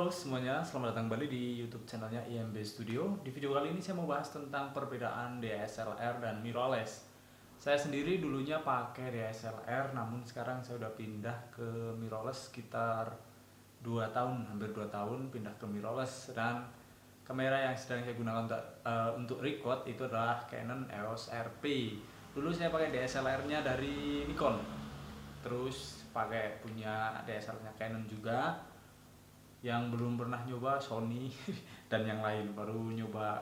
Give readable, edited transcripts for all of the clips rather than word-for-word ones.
Halo semuanya, selamat datang kembali di YouTube channelnya IMB Studio. Di video kali ini saya mau bahas tentang perbedaan DSLR dan mirrorless. Saya sendiri dulunya pakai DSLR, namun sekarang saya udah pindah ke mirrorless sekitar 2 tahun, hampir 2 tahun pindah ke mirrorless. Dan kamera yang sedang saya gunakan untuk record itu adalah Canon EOS RP. Dulu saya pakai DSLR-nya dari Nikon, terus pakai punya DSLR-nya Canon juga. Yang belum pernah nyoba Sony dan yang lain, baru nyoba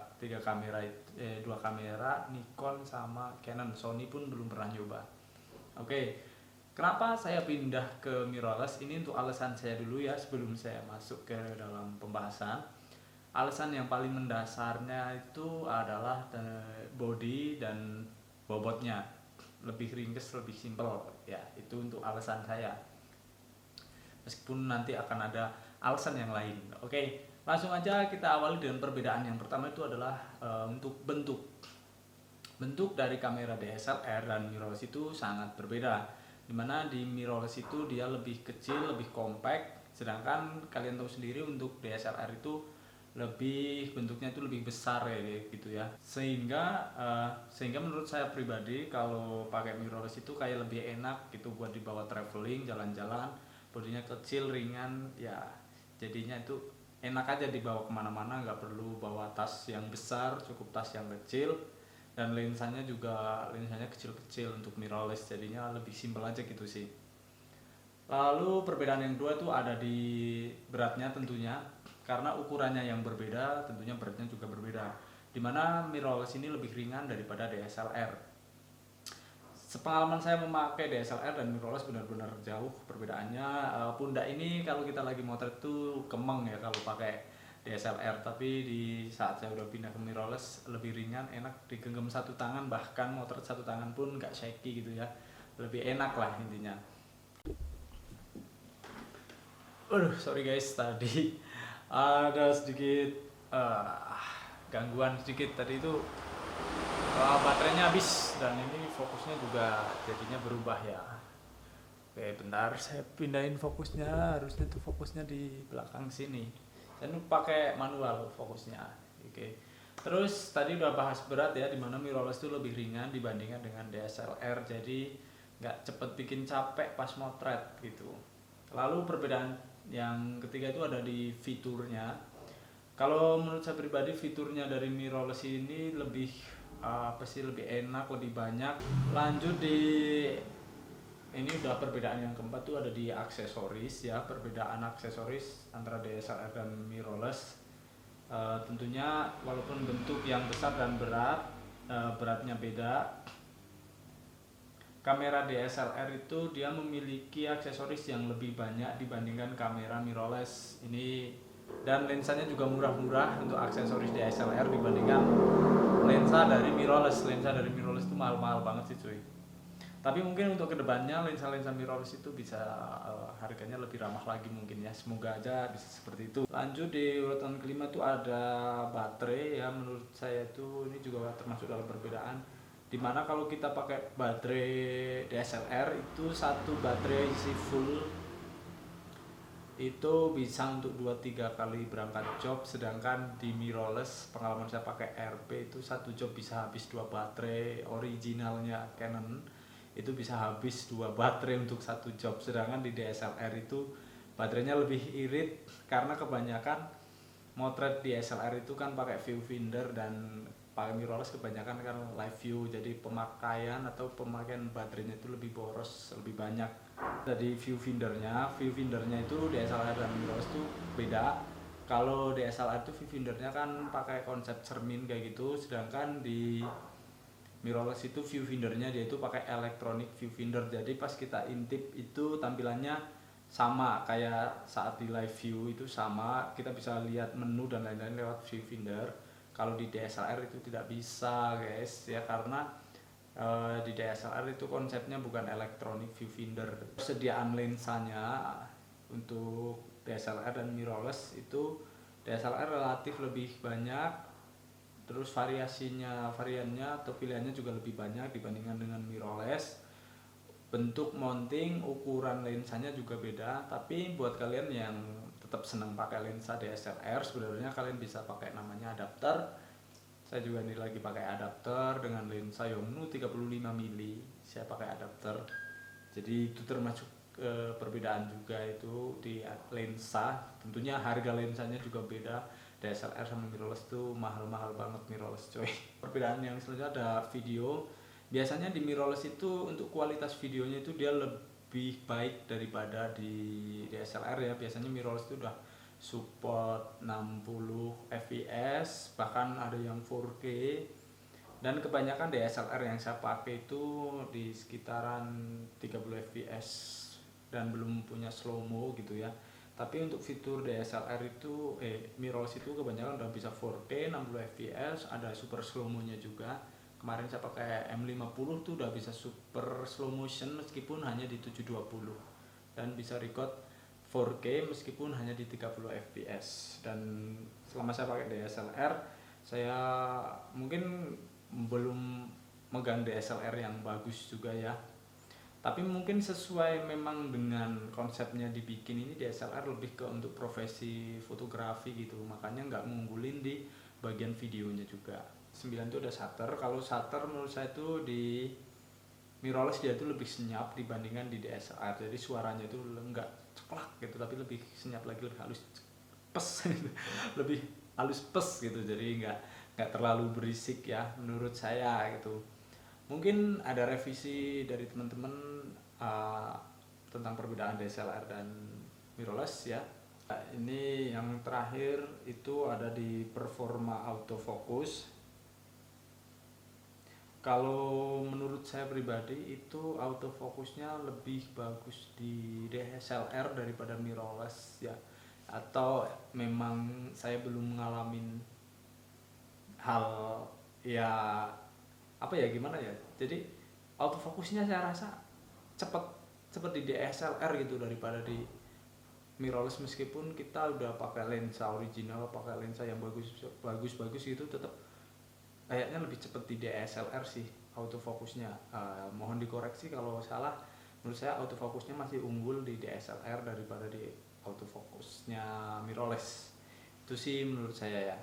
dua kamera Nikon sama Canon. Sony pun belum pernah nyoba. Oke, kenapa saya pindah ke mirrorless ini? Untuk alasan saya dulu ya, sebelum saya masuk ke dalam pembahasan. Alasan yang paling mendasarnya itu adalah body dan bobotnya, lebih ringkes, lebih simpel ya. Itu untuk alasan saya, meskipun nanti akan ada alasan yang lain. Oke, langsung aja kita awali dengan perbedaan. Yang pertama itu adalah untuk bentuk dari kamera DSLR dan mirrorless itu sangat berbeda, dimana di mirrorless itu dia lebih kecil, lebih compact, sedangkan kalian tahu sendiri untuk DSLR itu bentuknya itu lebih besar ya gitu ya, sehingga menurut saya pribadi kalau pakai mirrorless itu kayak lebih enak gitu buat dibawa traveling, jalan-jalan. Bodinya kecil, ringan ya, jadinya itu enak aja dibawa kemana-mana, nggak perlu bawa tas yang besar, cukup tas yang kecil. Dan lensanya kecil-kecil untuk mirrorless, jadinya lebih simpel aja gitu sih. Lalu perbedaan yang kedua itu ada di beratnya tentunya, karena ukurannya yang berbeda tentunya beratnya juga berbeda, dimana mirrorless ini lebih ringan daripada DSLR. Sepengalaman saya memakai DSLR dan mirrorless benar-benar jauh perbedaannya. Pundak ini kalau kita lagi motret tuh kemeng ya kalau pakai DSLR, tapi di saat saya udah pindah ke mirrorless lebih ringan, enak digenggam satu tangan, bahkan motret satu tangan pun nggak shaky gitu ya, lebih enak lah intinya. Sorry guys, tadi ada sedikit gangguan sedikit tadi itu. Baterainya habis dan ini fokusnya juga jadinya berubah ya. Oke, bentar saya pindahin fokusnya, harusnya tuh fokusnya di belakang sini. Dan pakai manual fokusnya. Oke. Terus tadi udah bahas berat ya, dimana mirrorless itu lebih ringan dibandingkan dengan DSLR, jadi nggak cepet bikin capek pas motret gitu. Lalu perbedaan yang ketiga itu ada di fiturnya. Kalau menurut saya pribadi fiturnya dari mirrorless ini lebih enak, lebih banyak. Lanjut di ini udah perbedaan yang keempat tuh ada di aksesoris ya, perbedaan aksesoris antara DSLR dan mirrorless. Tentunya walaupun bentuk yang besar dan beratnya beda, kamera DSLR itu dia memiliki aksesoris yang lebih banyak dibandingkan kamera mirrorless ini, dan lensanya juga murah-murah untuk aksesoris DSLR dibandingkan lensa dari mirrorless. Lensa dari mirrorless itu mahal-mahal banget sih cuy. Tapi mungkin untuk kedepannya lensa-lensa mirrorless itu bisa harganya lebih ramah lagi mungkin ya. Semoga aja bisa seperti itu. Lanjut di urutan kelima tuh ada baterai ya. Menurut saya itu ini juga termasuk dalam perbedaan. Dimana kalau kita pakai baterai DSLR itu satu baterai isi full itu bisa untuk 2-3 kali berangkat job, sedangkan di mirrorless pengalaman saya pakai RP itu satu job bisa habis 2 baterai. Originalnya Canon itu bisa habis 2 baterai untuk satu job, sedangkan di DSLR itu baterainya lebih irit karena kebanyakan motret DSLR itu kan pakai viewfinder, dan pakai mirrorless kebanyakan kan live view, jadi pemakaian baterainya itu lebih boros, lebih banyak. Dari viewfindernya itu DSLR dan mirrorless itu beda. Kalau DSLR itu viewfindernya kan pakai konsep cermin kayak gitu, sedangkan di mirrorless itu viewfindernya dia itu pakai electronic viewfinder, jadi pas kita intip itu tampilannya sama kayak saat di live view itu sama, kita bisa lihat menu dan lain-lain lewat viewfinder. Kalau di DSLR itu tidak bisa guys ya, karena di DSLR itu konsepnya bukan electronic viewfinder. Persediaan lensanya untuk DSLR dan mirrorless itu DSLR relatif lebih banyak, terus variannya atau pilihannya juga lebih banyak dibandingkan dengan mirrorless. Bentuk mounting, ukuran lensanya juga beda, tapi buat kalian yang tetap senang pakai lensa DSLR, sebenarnya kalian bisa pakai namanya adapter. Saya juga ini lagi pakai adapter dengan lensa Yongnuo 35 mili. Saya pakai adapter. Jadi itu termasuk perbedaan juga itu di lensa. Tentunya harga lensanya juga beda. DSLR sama mirrorless tuh mahal-mahal banget mirrorless coy. Perbedaan yang selanjutnya ada video. Biasanya di mirrorless itu untuk kualitas videonya itu dia lebih baik daripada di DSLR ya. Biasanya mirrorless itu udah support 60 fps, bahkan ada yang 4K. Dan kebanyakan DSLR yang saya pakai itu di sekitaran 30 fps dan belum punya slow mo gitu ya. Tapi untuk fitur DSLR itu mirrorless itu kebanyakan udah bisa 4K 60 fps, ada super slow mo-nya juga. Kemarin saya pakai M50 tuh udah bisa super slow motion meskipun hanya di 720 dan bisa record 4K meskipun hanya di 30 fps. Dan selama saya pakai DSLR, saya mungkin belum megang DSLR yang bagus juga ya, tapi mungkin sesuai memang dengan konsepnya dibikin ini DSLR lebih ke untuk profesi fotografi gitu, makanya nggak ngunggulin di bagian videonya juga. 9 itu ada shutter. Kalau shutter menurut saya itu di mirrorless dia itu lebih senyap dibandingkan di DSLR, jadi suaranya itu enggak ceklak gitu, tapi lebih senyap lagi, lebih halus pes gitu. Lebih halus pes gitu, jadi nggak terlalu berisik ya menurut saya gitu. Mungkin ada revisi dari teman-teman uh, tentang perbedaan DSLR dan mirrorless ya. Ini yang terakhir itu ada di performa autofocus. Kalau menurut saya pribadi itu autofokusnya lebih bagus di DSLR daripada mirrorless ya. Atau memang saya belum ngalamin hal ya, apa ya, gimana ya. Jadi autofokusnya saya rasa cepet cepet di DSLR gitu daripada di mirrorless, meskipun kita udah pakai lensa original, pakai lensa yang bagus gitu, tetap kayaknya lebih cepet di DSLR sih autofokusnya. Mohon dikoreksi kalau salah. Menurut saya autofokusnya masih unggul di DSLR daripada di autofokusnya mirrorless. Itu sih menurut saya ya.